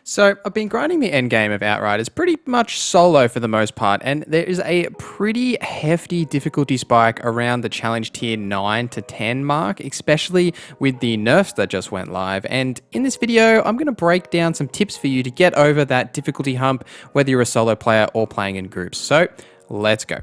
So I've been grinding the end game of Outriders pretty much solo for the most part, and there is a pretty hefty difficulty spike around the challenge tier 9 to 10 mark, especially with the nerfs that just went live. And in this video, I'm going to break down some tips for you to get over that difficulty hump, whether you're a solo player or playing in groups. So let's go.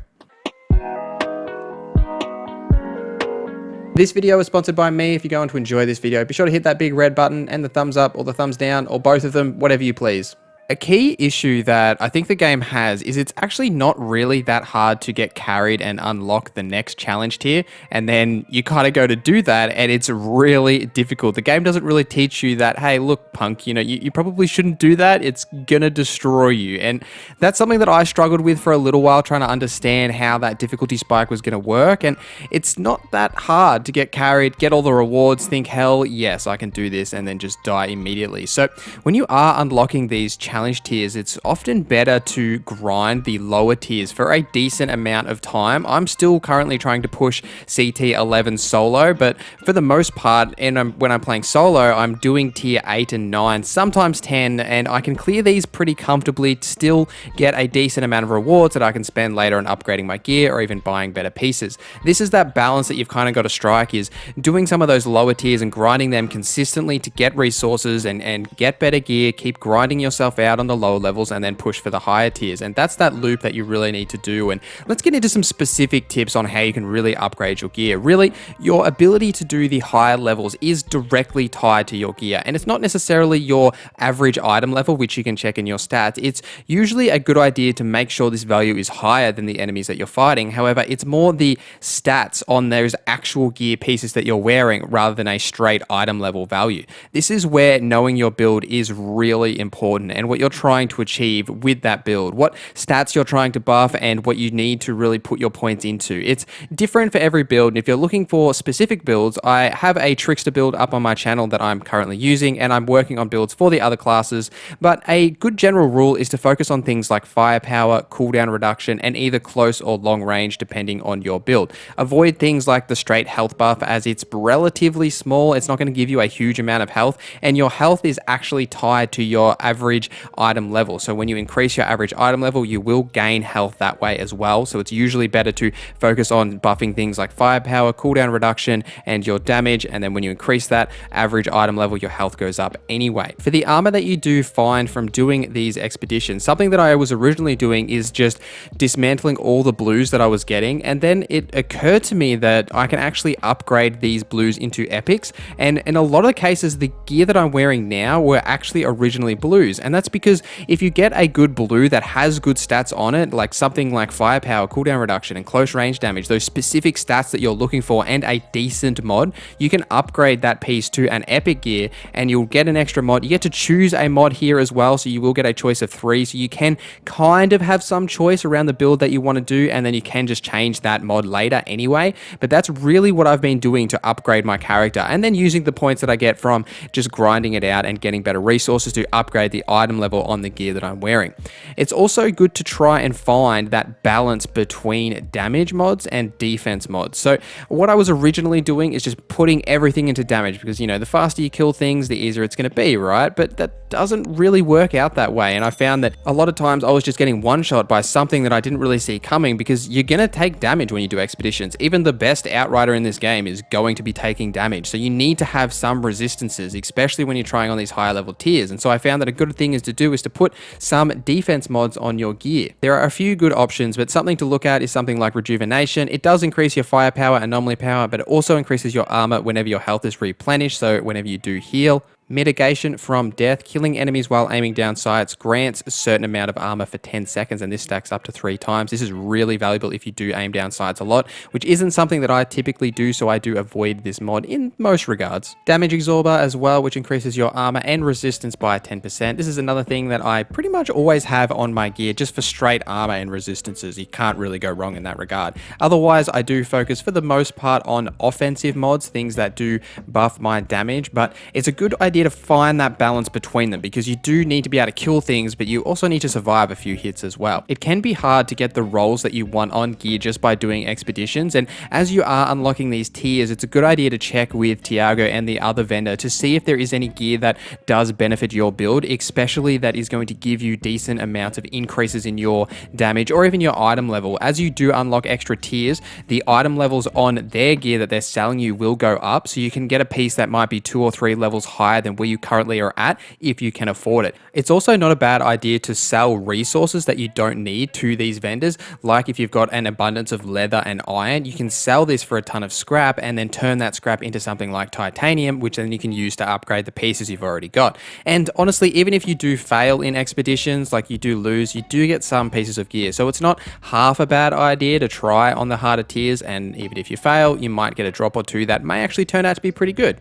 This video is sponsored by me. If you're going to enjoy this video, be sure to hit that big red button and the thumbs up or the thumbs down or both of them, whatever you please. A key issue that I think the game has is it's actually not really that hard to get carried and unlock the next challenge tier, and then you kind of go to do that and it's really difficult. The game doesn't really teach you that, hey, look, punk, you probably shouldn't do that. It's gonna destroy you. And that's something that I struggled with for a little while, trying to understand how that difficulty spike was gonna work. And it's not that hard to get carried, get all the rewards, think, hell, yes, I can do this, and then just die immediately. So when you are unlocking these challenge tiers, it's often better to grind the lower tiers for a decent amount of time. I'm still currently trying to push CT11 solo, but for the most part, and when I'm playing solo, I'm doing tier 8 and 9, sometimes 10, and I can clear these pretty comfortably to still get a decent amount of rewards that I can spend later on upgrading my gear or even buying better pieces. This is that balance that you've kind of got to strike, is doing some of those lower tiers and grinding them consistently to get resources and get better gear, keep grinding yourself out on the lower levels and then push for the higher tiers. And that's that loop that you really need to do. And let's get into some specific tips on how you can really upgrade your gear. Really, your ability to do the higher levels is directly tied to your gear. And it's not necessarily your average item level, which you can check in your stats. It's usually a good idea to make sure this value is higher than the enemies that you're fighting. However, it's more the stats on those actual gear pieces that you're wearing rather than a straight item level value. This is where knowing your build is really important, and what you're trying to achieve with that build, what stats you're trying to buff, and what you need to really put your points into. It's different for every build, and if you're looking for specific builds, I have a Trickster build up on my channel that I'm currently using, and I'm working on builds for the other classes. But a good general rule is to focus on things like firepower, cooldown reduction, and either close or long range depending on your build. Avoid things like the straight health buff, as it's relatively small. It's not going to give you a huge amount of health, and your health is actually tied to your average item level. So when you increase your average item level, you will gain health that way as well. So it's usually better to focus on buffing things like firepower, cooldown reduction, and your damage. And then when you increase that average item level, your health goes up anyway. For the armor that you do find from doing these expeditions, something that I was originally doing is just dismantling all the blues that I was getting. And then it occurred to me that I can actually upgrade these blues into epics. And in a lot of the cases, the gear that I'm wearing now were actually originally blues. And that's because if you get a good blue that has good stats on it, like something like firepower, cooldown reduction, and close range damage, those specific stats that you're looking for, and a decent mod, you can upgrade that piece to an epic gear and you'll get an extra mod. You get to choose a mod here as well, so you will get a choice of 3, so you can kind of have some choice around the build that you want to do, and then you can just change that mod later anyway. But that's really what I've been doing to upgrade my character, and then using the points that I get from just grinding it out and getting better resources to upgrade the item level on the gear that I'm wearing. It's also good to try and find that balance between damage mods and defense mods. So what I was originally doing is just putting everything into damage, because the faster you kill things, the easier it's going to be, right? But that doesn't really work out that way. And I found that a lot of times I was just getting one shot by something that I didn't really see coming, because you're going to take damage when you do expeditions. Even the best outrider in this game is going to be taking damage. So you need to have some resistances, especially when you're trying on these higher level tiers. And so I found that a good thing is to put some defense mods on your gear. There are a few good options, but something to look at is something like rejuvenation. It does increase your firepower, anomaly power, but it also increases your armor whenever your health is replenished, so whenever you do heal. Mitigation from death, killing enemies while aiming down sights grants a certain amount of armor for 10 seconds, and this stacks up to 3 times. This is really valuable if you do aim down sights a lot, which isn't something that I typically do, so I do avoid this mod in most regards. Damage absorber as well, which increases your armor and resistance by 10%. This is another thing that I pretty much always have on my gear, just for straight armor and resistances. You can't really go wrong in that regard. Otherwise, I do focus for the most part on offensive mods, things that do buff my damage, but it's a good idea idea to find that balance between them, because you do need to be able to kill things, but you also need to survive a few hits as well. It can be hard to get the rolls that you want on gear just by doing expeditions, and as you are unlocking these tiers, it's a good idea to check with Tiago and the other vendor to see if there is any gear that does benefit your build, especially that is going to give you decent amounts of increases in your damage or even your item level. As you do unlock extra tiers, the item levels on their gear that they're selling you will go up, so you can get a piece that might be 2 or 3 levels higher than where you currently are at if you can afford it. It's also not a bad idea to sell resources that you don't need to these vendors, like if you've got an abundance of leather and iron, you can sell this for a ton of scrap and then turn that scrap into something like titanium, which then you can use to upgrade the pieces you've already got. And honestly, even if you do fail in expeditions, like you do lose, you do get some pieces of gear, so it's not half a bad idea to try on the harder tiers, and even if you fail, you might get a drop or two that may actually turn out to be pretty good.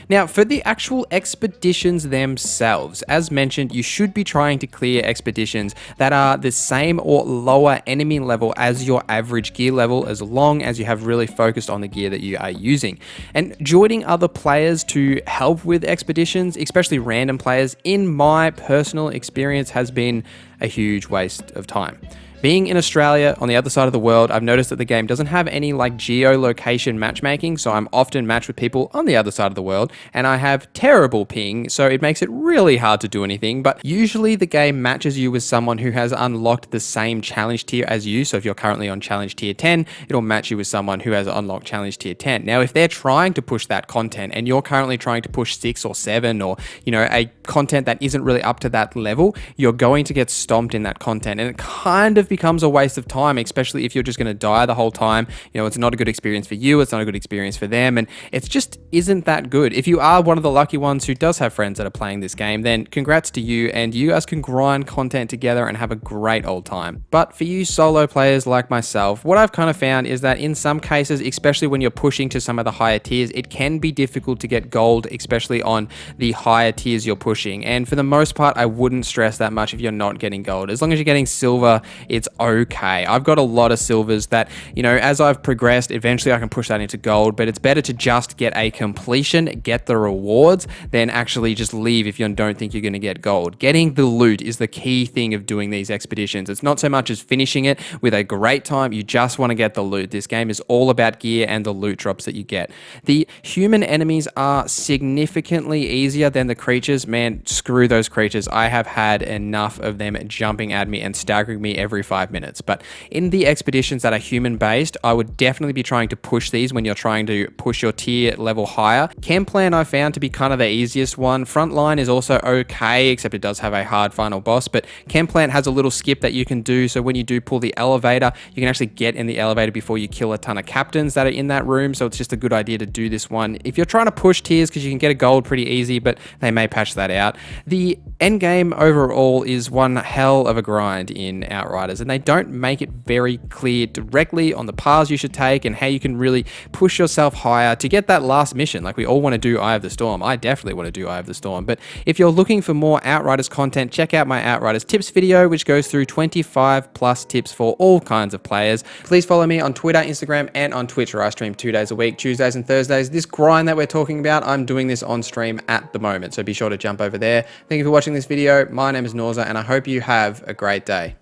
Now, for the actual expeditions themselves, as mentioned, you should be trying to clear expeditions that are the same or lower enemy level as your average gear level, as long as you have really focused on the gear that you are using. And joining other players to help with expeditions, especially random players, in my personal experience has been a huge waste of time. Being in Australia, on the other side of the world, I've noticed that the game doesn't have any like geolocation matchmaking, so I'm often matched with people on the other side of the world, and I have terrible ping, so it makes it really hard to do anything. But usually the game matches you with someone who has unlocked the same challenge tier as you, so if you're currently on challenge tier 10, it'll match you with someone who has unlocked challenge tier 10. Now, if they're trying to push that content and you're currently trying to push 6 or 7, or, you know, a content that isn't really up to that level, you're going to get stomped in that content, and it kind of becomes a waste of time, especially if you're just going to die the whole time. You know, it's not a good experience for you, it's not a good experience for them, and it just isn't that good. If you are one of the lucky ones who does have friends that are playing this game, then congrats to you, and you guys can grind content together and have a great old time. But for you solo players like myself, what I've kind of found is that in some cases, especially when you're pushing to some of the higher tiers, it can be difficult to get gold, especially on the higher tiers you're pushing. And for the most part, I wouldn't stress that much if you're not getting gold. As long as you're getting silver, it's okay. I've got a lot of silvers that, you know, as I've progressed, eventually I can push that into gold, but it's better to just get a completion, get the rewards, than actually just leave if you don't think you're going to get gold. Getting the loot is the key thing of doing these expeditions. It's not so much as finishing it with a great time, you just want to get the loot. This game is all about gear and the loot drops that you get. The human enemies are significantly easier than the creatures. Man, screw those creatures. I have had enough of them jumping at me and staggering me every 5 minutes. But in the expeditions that are human based, I would definitely be trying to push these when you're trying to push your tier level higher. Camp Plan I found to be kind of the easiest one. Frontline is also okay, except it does have a hard final boss, but Camp Plan has a little skip that you can do, so when you do pull the elevator, you can actually get in the elevator before you kill a ton of captains that are in that room, so it's just a good idea to do this one if you're trying to push tiers, because you can get a gold pretty easy, but they may patch that out. The end game overall is one hell of a grind in Outriders, and they don't make it very clear directly on the paths you should take and how you can really push yourself higher to get that last mission. Like, we all want to do Eye of the Storm. I definitely want to do Eye of the Storm, but if you're looking for more Outriders content, check out my Outriders tips video, which goes through 25 plus tips for all kinds of players. Please follow me on Twitter, Instagram, and on Twitch, where I stream 2 days a week, Tuesdays and Thursdays. This grind that we're talking about, I'm doing this on stream at the moment, so be sure to jump over there. Thank you for watching this video. My name is Norza, and I hope you have a great day.